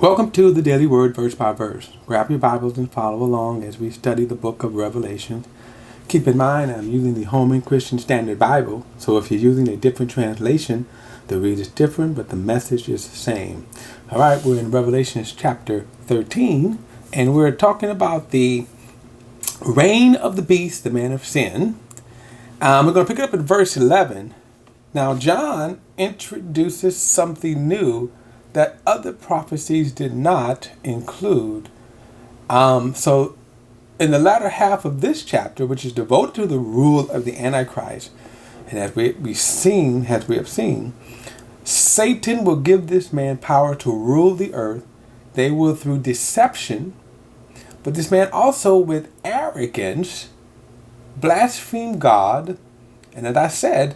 Welcome to the Daily Word Verse by Verse. Grab your Bibles and follow along as we study the book of Revelation. Keep in mind I'm using the Holman Christian Standard Bible, so if you're using a different translation, the read is different, but the message is the same. All right, we're in Revelation chapter 13, and we're talking about the reign of the beast, the man of sin. We're going to pick it up at verse 11. Now, John introduces something new that other prophecies did not include. So in the latter half of this chapter, which is devoted to the rule of the Antichrist, and as we have seen, Satan will give this man power to rule the earth. They will through deception, but this man also with arrogance blaspheme God. And as I said,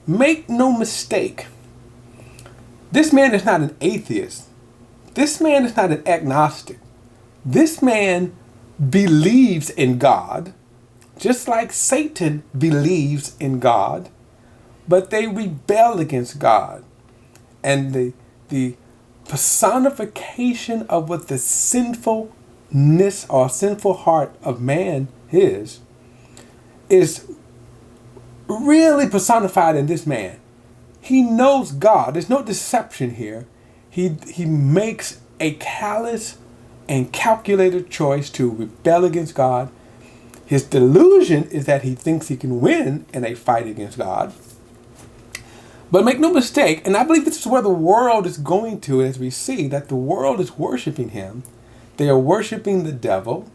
make no mistake, this man is not an atheist. This man is not an agnostic. This man believes in God, just like Satan believes in God, but they rebel against God. And the personification of what the sinfulness or sinful heart of man is really personified in this man. He knows God. There's no deception here. He makes a callous and calculated choice to rebel against God. His delusion is that he thinks he can win in a fight against God. But make no mistake, and I believe this is where the world is going to, as we see that the world is worshiping him. They are worshiping the devil.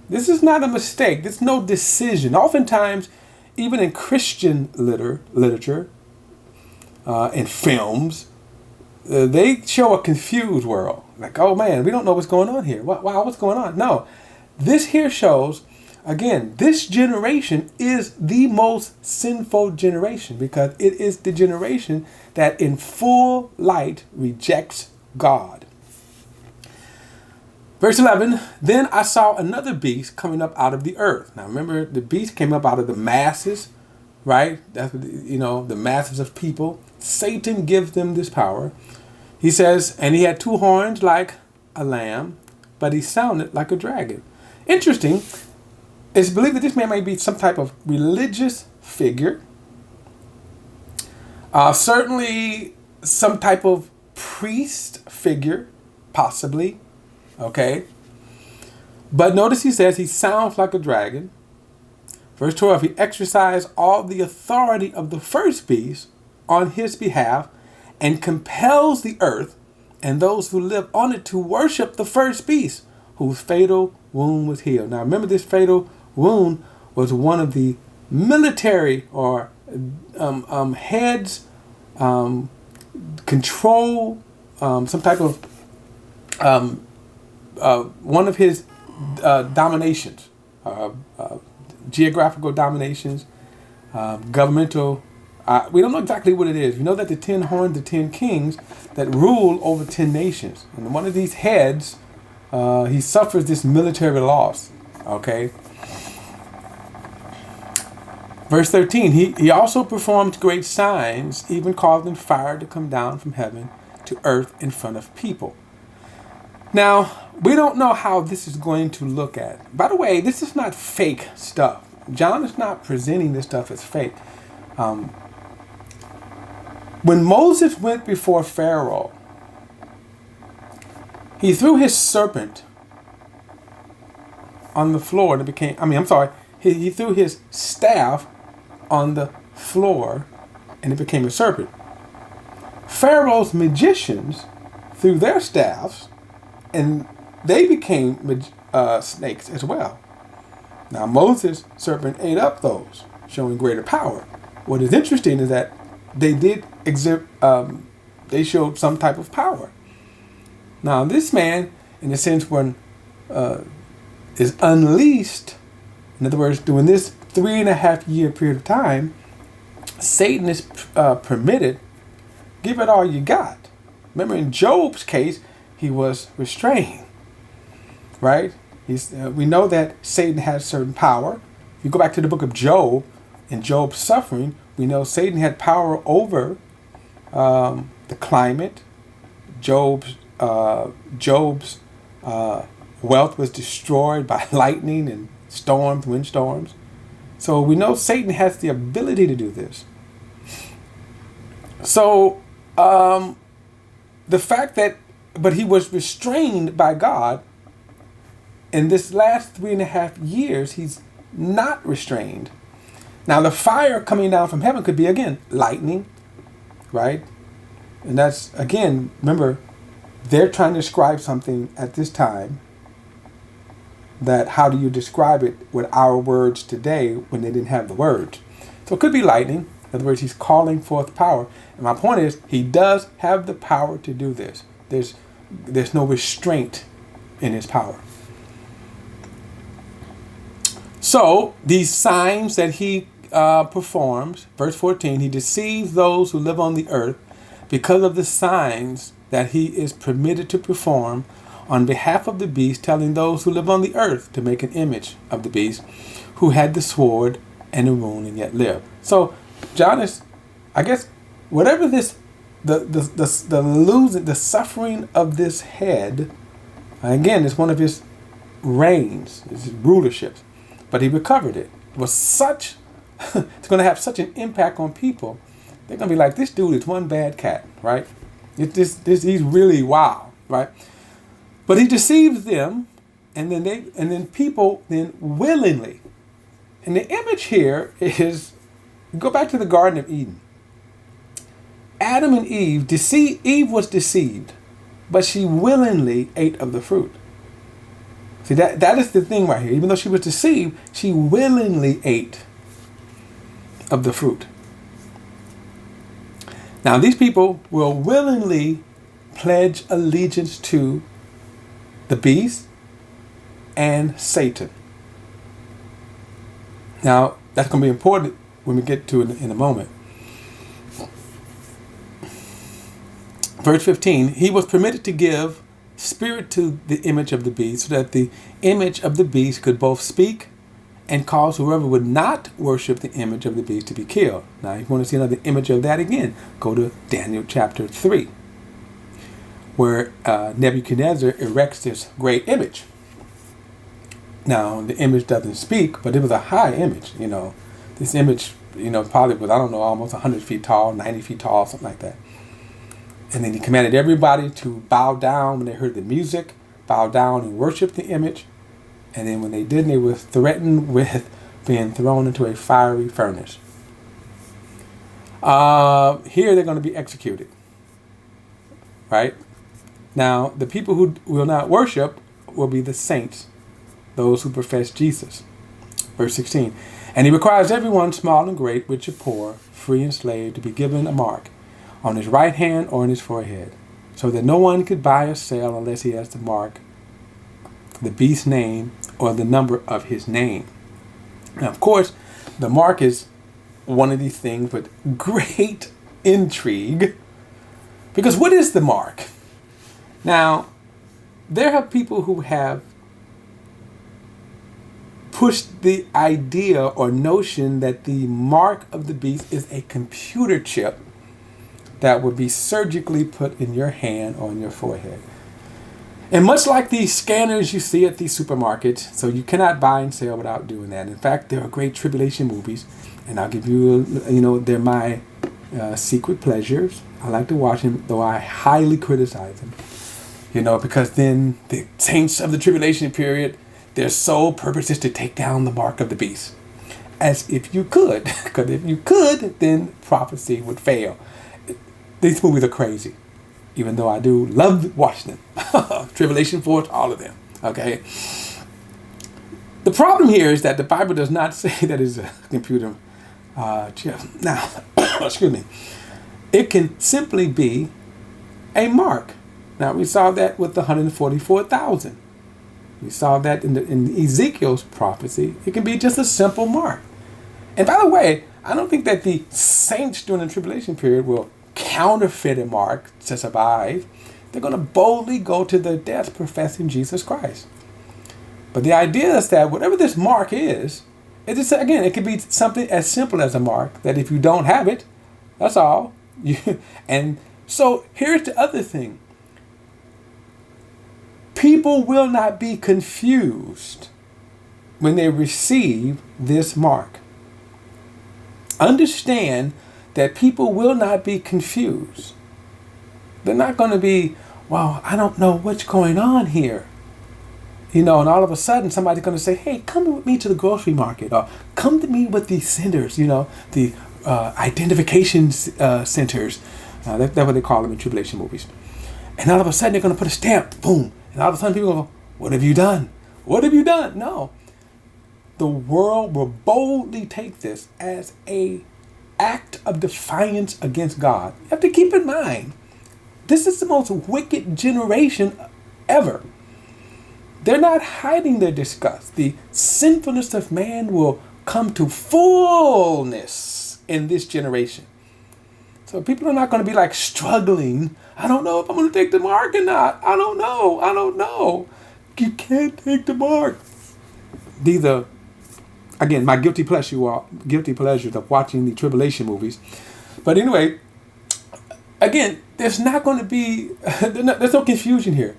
This is not a mistake. There's no decision. Oftentimes, even in Christian literature, in films, they show a confused world. Like, oh man, we don't know what's going on here. Wow, what's going on? No, this here shows, again, this generation is the most sinful generation because it is the generation that in full light rejects God. Verse 11, then I saw another beast coming up out of the earth. Now remember, the beast came up out of the masses, right? That's what, the masses of people. Satan gives them this power. He says, and he had two horns like a lamb, but he sounded like a dragon. Interesting. It's believed that this man may be some type of religious figure. Certainly some type of priest figure, possibly. Okay. But notice he says he sounds like a dragon. Verse 12, he exercised all the authority of the first beast on his behalf and compels the earth and those who live on it to worship the first beast whose fatal wound was healed. Now remember, this fatal wound was one of the military or heads control, some type of one of his dominations, geographical dominations, governmental. We don't know exactly what it is. We know that the 10 horns, the 10 kings that rule over 10 nations. And one of these heads, he suffers this military loss. Okay. Verse 13, he also performed great signs, even causing fire to come down from heaven to earth in front of people. Now, we don't know how this is going to look at. By the way, this is not fake stuff. John is not presenting this stuff as fake. When Moses went before Pharaoh, he threw his serpent on the floor and it became, he threw his staff on the floor and it became a serpent. Pharaoh's magicians threw their staffs and they became snakes as well. Now Moses' serpent ate up those, showing greater power. What is interesting is that they did exhibit, they showed some type of power. Now this man, in a sense, when is unleashed, in other words, during this 3.5 year period of time, Satan is permitted, give it all you got. Remember in Job's case, he was restrained, right? We know that Satan has certain power. If you go back to the book of Job, in Job's suffering, we know Satan had power over the climate, Job's Job's wealth was destroyed by lightning and storms, windstorms. So we know Satan has the ability to do this. So the fact that, but he was restrained by God. In this last 3.5 years, he's not restrained. Now the fire coming down from heaven could be, again, lightning, right? And that's, again, remember, they're trying to describe something at this time that how do you describe it with our words today when they didn't have the words? So it could be lightning. In other words, he's calling forth power. And my point is, he does have the power to do this. There's no restraint in his power. So these signs that he performs, verse 14, he deceives those who live on the earth because of the signs that he is permitted to perform on behalf of the beast, telling those who live on the earth to make an image of the beast who had the sword and the wound and yet live. So John is, I guess, whatever this, the losing, the suffering of this head, again, is one of his reigns, his rulerships. But he recovered it. It was such, it's going to have such an impact on people. They're going to be like, this dude is one bad cat, right? He's really wild, right? But he deceives them, and then people then willingly. And the image here is, go back to the Garden of Eden. Adam and Eve was deceived, but she willingly ate of the fruit. See, that is the thing right here. Even though she was deceived, she willingly ate of the fruit. Now, these people will willingly pledge allegiance to the beast and Satan. Now, that's going to be important when we get to it in a moment. Verse 15, he was permitted to give spirit to the image of the beast, so that the image of the beast could both speak and cause whoever would not worship the image of the beast to be killed. Now, if you want to see another image of that again, go to Daniel chapter 3, where Nebuchadnezzar erects this great image. Now, the image doesn't speak, but it was a high image. This image, probably was, almost 100 feet tall, 90 feet tall, something like that. And then he commanded everybody to bow down when they heard the music, bow down and worship the image. And then when they didn't, they were threatened with being thrown into a fiery furnace. Here they're going to be executed. Right? Now, the people who will not worship will be the saints, those who profess Jesus. Verse 16. And he requires everyone, small and great, rich or poor, free and slave, to be given a mark on his right hand or on his forehead, so that no one could buy or sell unless he has the mark, the beast's name, or the number of his name. Now, of course, the mark is one of these things with great intrigue, because what is the mark? Now, there are people who have pushed the idea or notion that the mark of the beast is a computer chip that would be surgically put in your hand or on your forehead. And much like these scanners you see at these supermarkets, so you cannot buy and sell without doing that. In fact, there are great tribulation movies, and I'll give you, they're my secret pleasures. I like to watch them, though I highly criticize them. Because then the saints of the tribulation period, their sole purpose is to take down the mark of the beast. As if you could, because if you could, then prophecy would fail. These movies are crazy, even though I do love watching them. Tribulation Force, all of them. Okay. The problem here is that the Bible does not say that it's a computer chip. Now, excuse me. It can simply be a mark. Now, we saw that with the 144,000. We saw that in Ezekiel's prophecy. It can be just a simple mark. And by the way, I don't think that the saints during the tribulation period will counterfeit a mark to survive. They're going to boldly go to their death professing Jesus Christ. But the idea is that whatever this mark is, it could be something as simple as a mark, that if you don't have it, that's all. And so here's the other thing. people will not be confused when they receive this mark. Understand that people will not be confused. They're not going to be, well, I don't know what's going on here. And all of a sudden somebody's going to say, hey, come with me to the grocery market, or come to me with these centers, the identification centers. That's what they call them in tribulation movies. And all of a sudden they're going to put a stamp, boom. And all of a sudden people go, what have you done? What have you done? No. The world will boldly take this as an act of defiance against God. You have to keep in mind, this is the most wicked generation ever. They're not hiding their disgust. The sinfulness of man will come to fullness in this generation. So people are not going to be like struggling. I don't know if I'm going to take the mark or not. I don't know. You can't take the mark. These are, again, my guilty pleasures of watching the tribulation movies. But anyway, again, there's not going to be, there's no confusion here.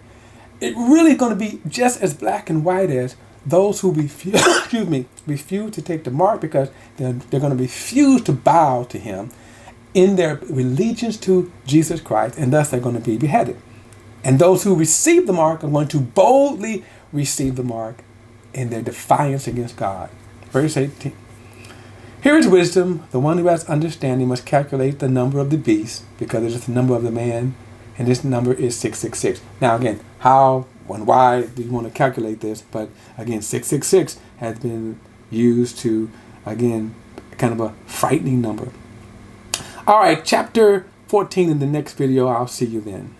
It's really going to be just as black and white as those who refuse to take the mark, because they're going to refuse to bow to him in their allegiance to Jesus Christ, and thus they're going to be beheaded. And those who receive the mark are going to boldly receive the mark in their defiance against God. Verse 18. Here is wisdom. The one who has understanding must calculate the number of the beast, because it is the number of the man, and this number is 666. Now again, how and why do you want to calculate this? But again, 666 has been used to, again, kind of a frightening number. All right, chapter 14 in the next video. I'll see you then.